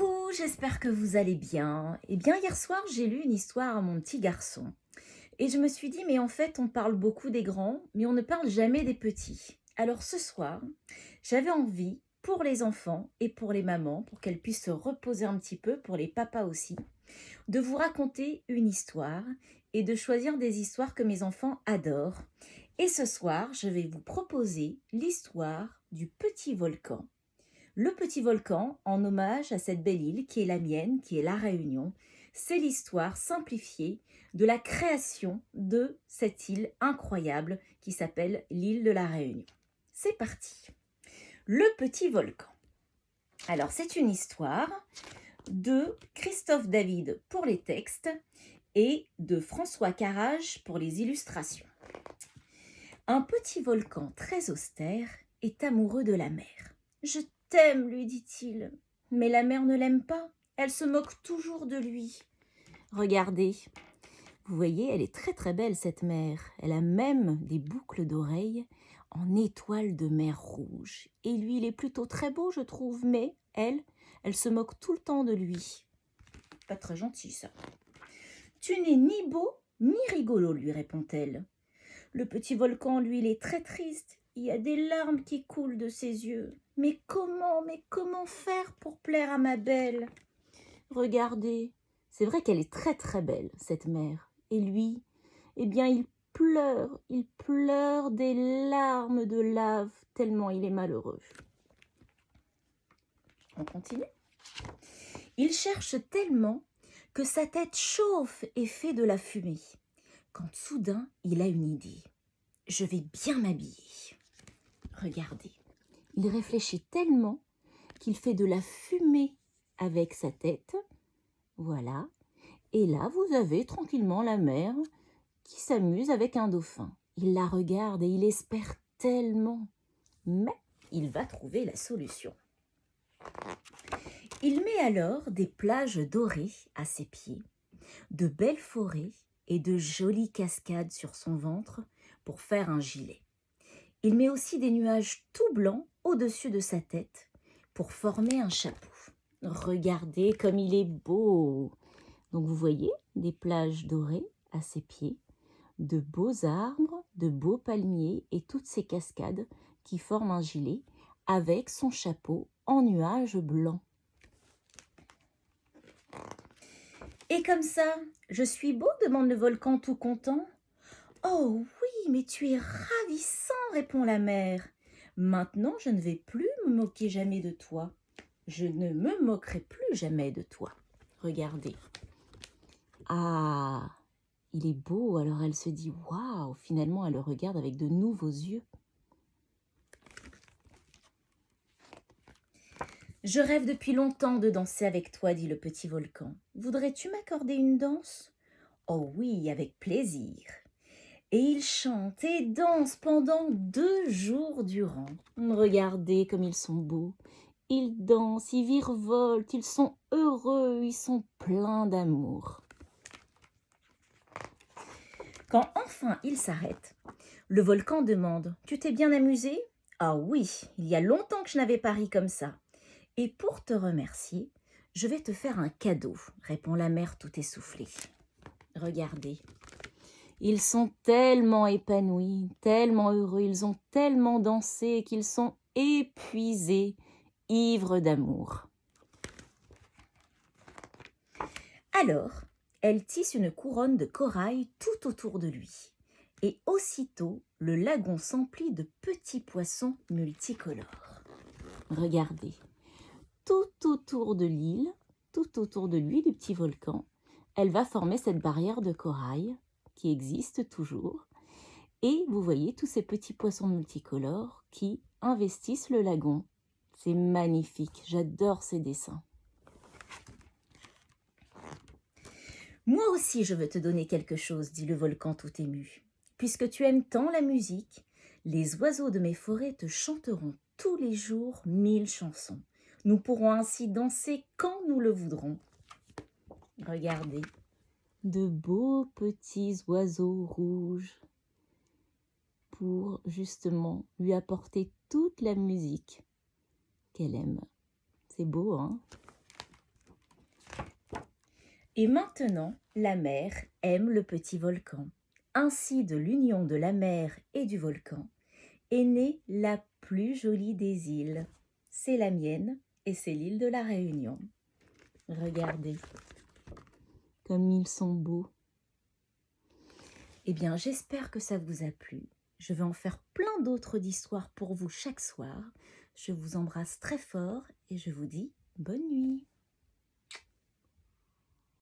Coucou, j'espère que vous allez bien. Eh bien, hier soir, j'ai lu une histoire à mon petit garçon. Et je me suis dit, mais en fait, on parle beaucoup des grands, mais on ne parle jamais des petits. Alors ce soir, j'avais envie, pour les enfants et pour les mamans, pour qu'elles puissent se reposer un petit peu, pour les papas aussi, de vous raconter une histoire et de choisir des histoires que mes enfants adorent. Et ce soir, je vais vous proposer l'histoire du petit volcan. Le petit volcan, en hommage à cette belle île qui est la mienne, qui est la Réunion, c'est l'histoire simplifiée de la création de cette île incroyable qui s'appelle l'île de la Réunion. C'est parti. Le petit volcan. Alors, c'est une histoire de Christophe David pour les textes et de François Carrage pour les illustrations. Un petit volcan très austère est amoureux de la mer. Je t'aime, lui dit-il. Mais la mer ne l'aime pas. Elle se moque toujours de lui. Regardez. Vous voyez, elle est très très belle cette mer. Elle a même des boucles d'oreilles en étoiles de mer rouge. Et lui, il est plutôt très beau, je trouve. Mais elle se moque tout le temps de lui. Pas très gentil, ça. Tu n'es ni beau ni rigolo, lui répond-elle. Le petit volcan, lui, il est très triste. Il y a des larmes qui coulent de ses yeux. Mais comment faire pour plaire à ma belle? Regardez, c'est vrai qu'elle est très très belle, cette mère. Et lui, eh bien, il pleure des larmes de lave, tellement il est malheureux. On continue. Il cherche tellement que sa tête chauffe et fait de la fumée. Quand soudain, il a une idée. Je vais bien m'habiller. Regardez, il réfléchit tellement qu'il fait de la fumée avec sa tête. Voilà. Et là, vous avez tranquillement la mer qui s'amuse avec un dauphin. Il la regarde et il espère tellement. Mais il va trouver la solution. Il met alors des plages dorées à ses pieds, de belles forêts et de jolies cascades sur son ventre pour faire un gilet. Il met aussi des nuages tout blancs au-dessus de sa tête pour former un chapeau. Regardez comme il est beau! Donc vous voyez des plages dorées à ses pieds, de beaux arbres, de beaux palmiers et toutes ces cascades qui forment un gilet avec son chapeau en nuages blancs. Et comme ça, je suis beau, demande le volcan tout content. Oh oui, mais tu es ravissant, répond la mer. Maintenant, je ne vais plus me moquer jamais de toi. Je ne me moquerai plus jamais de toi. Regardez. Ah, il est beau. Alors elle se dit, waouh, finalement, elle le regarde avec de nouveaux yeux. Je rêve depuis longtemps de danser avec toi, dit le petit volcan. Voudrais-tu m'accorder une danse? Oh oui, avec plaisir. Et ils chantent et dansent pendant 2 jours durant. Regardez comme ils sont beaux. Ils dansent, ils virevoltent, ils sont heureux, ils sont pleins d'amour. Quand enfin ils s'arrêtent, le volcan demande « Tu t'es bien amusé ?»« Ah oui, il y a longtemps que je n'avais pas ri comme ça. Et pour te remercier, je vais te faire un cadeau, répond la mer tout essoufflée. Regardez. Ils sont tellement épanouis, tellement heureux, ils ont tellement dansé qu'ils sont épuisés, ivres d'amour. Alors, elle tisse une couronne de corail tout autour de lui. Et aussitôt, le lagon s'emplit de petits poissons multicolores. Regardez, tout autour de l'île, tout autour de lui, du petit volcan, elle va former cette barrière de corail qui existe toujours. Et vous voyez tous ces petits poissons multicolores qui investissent le lagon. C'est magnifique, j'adore ces dessins. Moi aussi, je veux te donner quelque chose, dit le volcan tout ému. Puisque tu aimes tant la musique, les oiseaux de mes forêts te chanteront tous les jours 1000 chansons. Nous pourrons ainsi danser quand nous le voudrons. Regardez, de beaux petits oiseaux rouges pour justement lui apporter toute la musique qu'elle aime. C'est beau, hein? Et maintenant, la mer aime le petit volcan. Ainsi, de l'union de la mer et du volcan est née la plus jolie des îles. C'est la mienne et c'est l'île de la Réunion. Regardez comme ils sont beaux. Eh bien, j'espère que ça vous a plu. Je vais en faire plein d'autres d'histoires pour vous chaque soir. Je vous embrasse très fort et je vous dis bonne nuit.